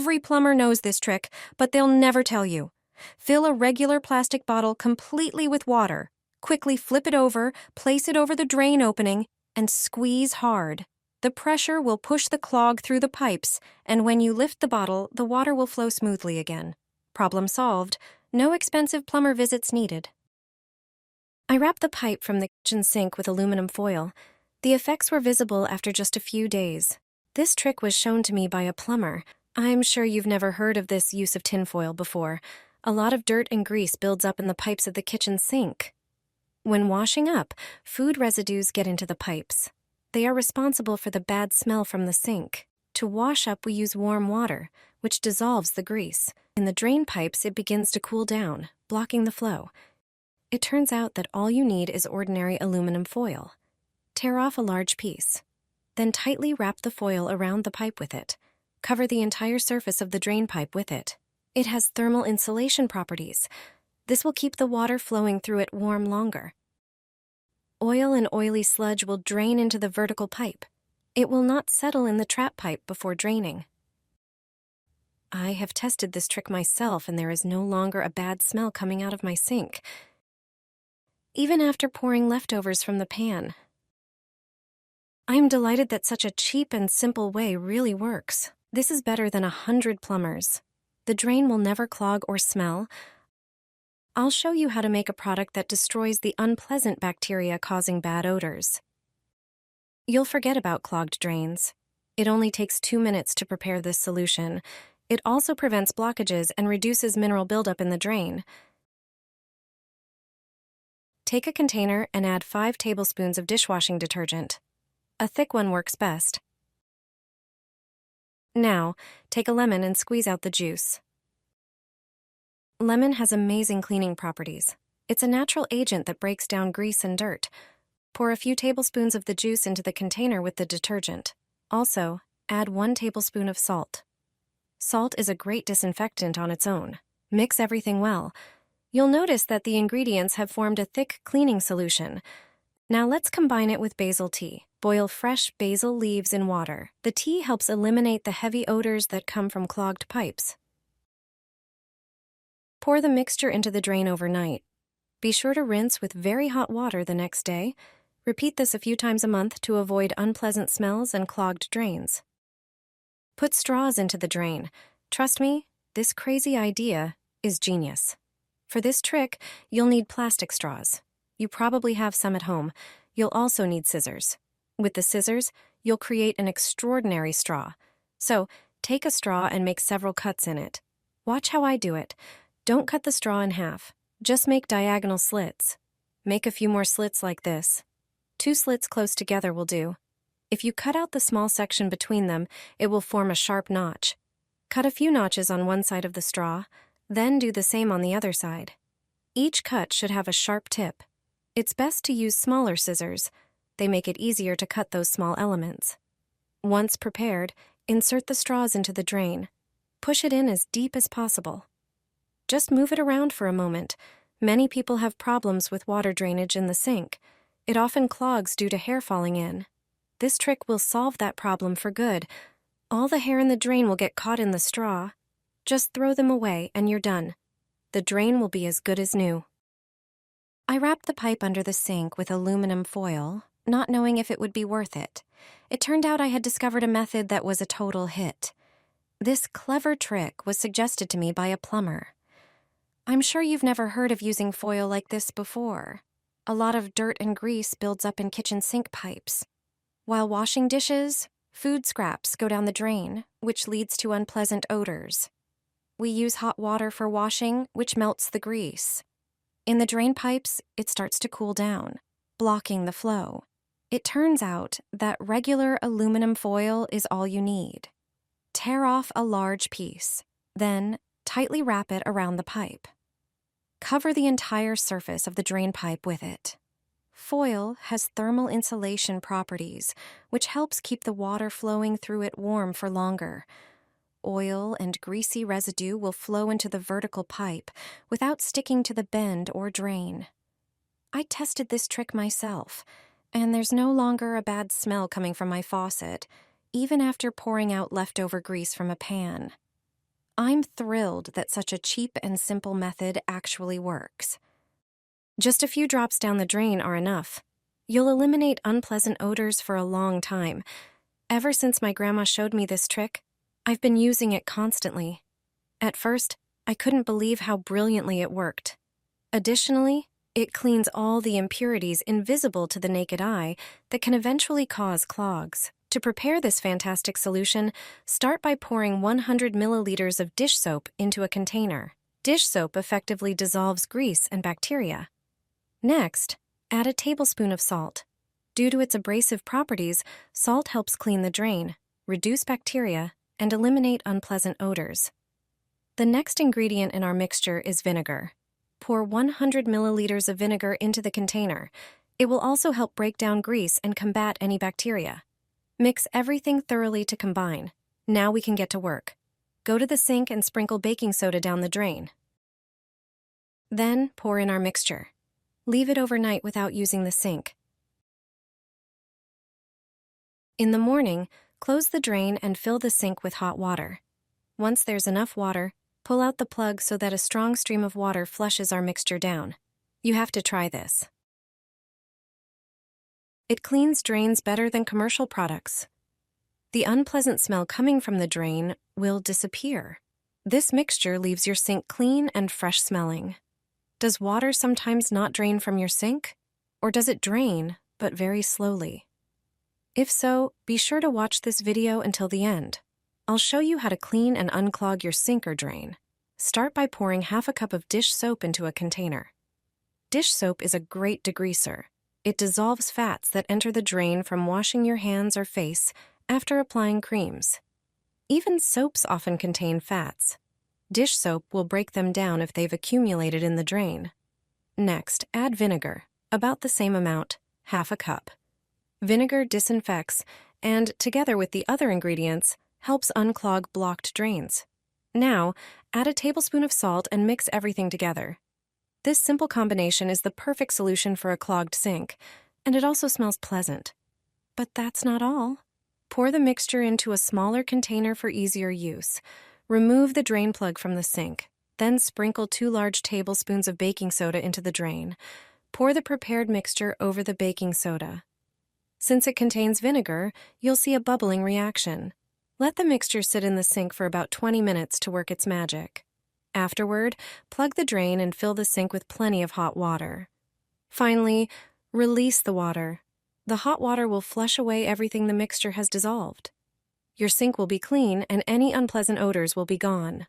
Every plumber knows this trick, but they'll never tell you. Fill a regular plastic bottle completely with water. Quickly flip it over, place it over the drain opening, and squeeze hard. The pressure will push the clog through the pipes, and when you lift the bottle, the water will flow smoothly again. Problem solved. No expensive plumber visits needed. I wrapped the pipe from the kitchen sink with aluminum foil. The effects were visible after just a few days. This trick was shown to me by a plumber. I'm sure you've never heard of this use of tinfoil before. A lot of dirt and grease builds up in the pipes of the kitchen sink. When washing up, food residues get into the pipes. They are responsible for the bad smell from the sink. To wash up, we use warm water, which dissolves the grease. In the drain pipes, it begins to cool down, blocking the flow. It turns out that all you need is ordinary aluminum foil. Tear off a large piece. Then tightly wrap the foil around the pipe with it. Cover the entire surface of the drain pipe with it. It has thermal insulation properties. This will keep the water flowing through it warm longer. Oil and oily sludge will drain into the vertical pipe. It will not settle in the trap pipe before draining. I have tested this trick myself, and there is no longer a bad smell coming out of my sink, even after pouring leftovers from the pan. I am delighted that such a cheap and simple way really works. This is better than 100 plumbers. The drain will never clog or smell. I'll show you how to make a product that destroys the unpleasant bacteria causing bad odors. You'll forget about clogged drains. It only takes 2 minutes to prepare this solution. It also prevents blockages and reduces mineral buildup in the drain. Take a container and add 5 tablespoons of dishwashing detergent. A thick one works best. Now, take a lemon and squeeze out the juice. Lemon has amazing cleaning properties. It's a natural agent that breaks down grease and dirt. Pour a few tablespoons of the juice into the container with the detergent. Also, add 1 tablespoon of salt. Salt is a great disinfectant on its own. Mix everything well. You'll notice that the ingredients have formed a thick cleaning solution. Now let's combine it with basil tea. Boil fresh basil leaves in water. The tea helps eliminate the heavy odors that come from clogged pipes. Pour the mixture into the drain overnight. Be sure to rinse with very hot water the next day. Repeat this a few times a month to avoid unpleasant smells and clogged drains. Put straws into the drain. Trust me, this crazy idea is genius. For this trick, you'll need plastic straws. You probably have some at home. You'll also need scissors. With the scissors, you'll create an extraordinary straw. So, take a straw and make several cuts in it. Watch how I do it. Don't cut the straw in half. Just make diagonal slits. Make a few more slits like this. 2 slits close together will do. If you cut out the small section between them, it will form a sharp notch. Cut a few notches on one side of the straw, then do the same on the other side. Each cut should have a sharp tip. It's best to use smaller scissors. They make it easier to cut those small elements. Once prepared, insert the straws into the drain. Push it in as deep as possible. Just move it around for a moment. Many people have problems with water drainage in the sink. It often clogs due to hair falling in. This trick will solve that problem for good. All the hair in the drain will get caught in the straw. Just throw them away and you're done. The drain will be as good as new. I wrapped the pipe under the sink with aluminum foil, not knowing if it would be worth it. It turned out I had discovered a method that was a total hit. This clever trick was suggested to me by a plumber. I'm sure you've never heard of using foil like this before. A lot of dirt and grease builds up in kitchen sink pipes. While washing dishes, food scraps go down the drain, which leads to unpleasant odors. We use hot water for washing, which melts the grease. In the drain pipes, it starts to cool down, blocking the flow. It turns out that regular aluminum foil is all you need. Tear off a large piece, then tightly wrap it around the pipe. Cover the entire surface of the drain pipe with it. Foil has thermal insulation properties, which helps keep the water flowing through it warm for longer. Oil and greasy residue will flow into the vertical pipe without sticking to the bend or drain. I tested this trick myself, and there's no longer a bad smell coming from my faucet, even after pouring out leftover grease from a pan. I'm thrilled that such a cheap and simple method actually works. Just a few drops down the drain are enough. You'll eliminate unpleasant odors for a long time. Ever since my grandma showed me this trick, I've been using it constantly. At first, I couldn't believe how brilliantly it worked. Additionally, it cleans all the impurities invisible to the naked eye that can eventually cause clogs. To prepare this fantastic solution, start by pouring 100 milliliters of dish soap into a container. Dish soap effectively dissolves grease and bacteria. Next, add a tablespoon of salt. Due to its abrasive properties, salt helps clean the drain, reduce bacteria, and eliminate unpleasant odors. The next ingredient in our mixture is vinegar. Pour 100 milliliters of vinegar into the container. It will also help break down grease and combat any bacteria. Mix everything thoroughly to combine. Now we can get to work. Go to the sink and sprinkle baking soda down the drain. Then pour in our mixture. Leave it overnight without using the sink. In the morning, close the drain and fill the sink with hot water. Once there's enough water, pull out the plug so that a strong stream of water flushes our mixture down. You have to try this. It cleans drains better than commercial products. The unpleasant smell coming from the drain will disappear. This mixture leaves your sink clean and fresh smelling. Does water sometimes not drain from your sink? Or does it drain, but very slowly? If so, be sure to watch this video until the end. I'll show you how to clean and unclog your sink or drain. Start by pouring half a cup of dish soap into a container. Dish soap is a great degreaser. It dissolves fats that enter the drain from washing your hands or face after applying creams. Even soaps often contain fats. Dish soap will break them down if they've accumulated in the drain. Next, add vinegar, about the same amount, half a cup. Vinegar disinfects and, together with the other ingredients, helps unclog blocked drains. Now, add a tablespoon of salt and mix everything together. This simple combination is the perfect solution for a clogged sink, and it also smells pleasant. But that's not all. Pour the mixture into a smaller container for easier use. Remove the drain plug from the sink. Then sprinkle 2 large tablespoons of baking soda into the drain. Pour the prepared mixture over the baking soda. Since it contains vinegar, you'll see a bubbling reaction. Let the mixture sit in the sink for about 20 minutes to work its magic. Afterward, plug the drain and fill the sink with plenty of hot water. Finally, release the water. The hot water will flush away everything the mixture has dissolved. Your sink will be clean and any unpleasant odors will be gone.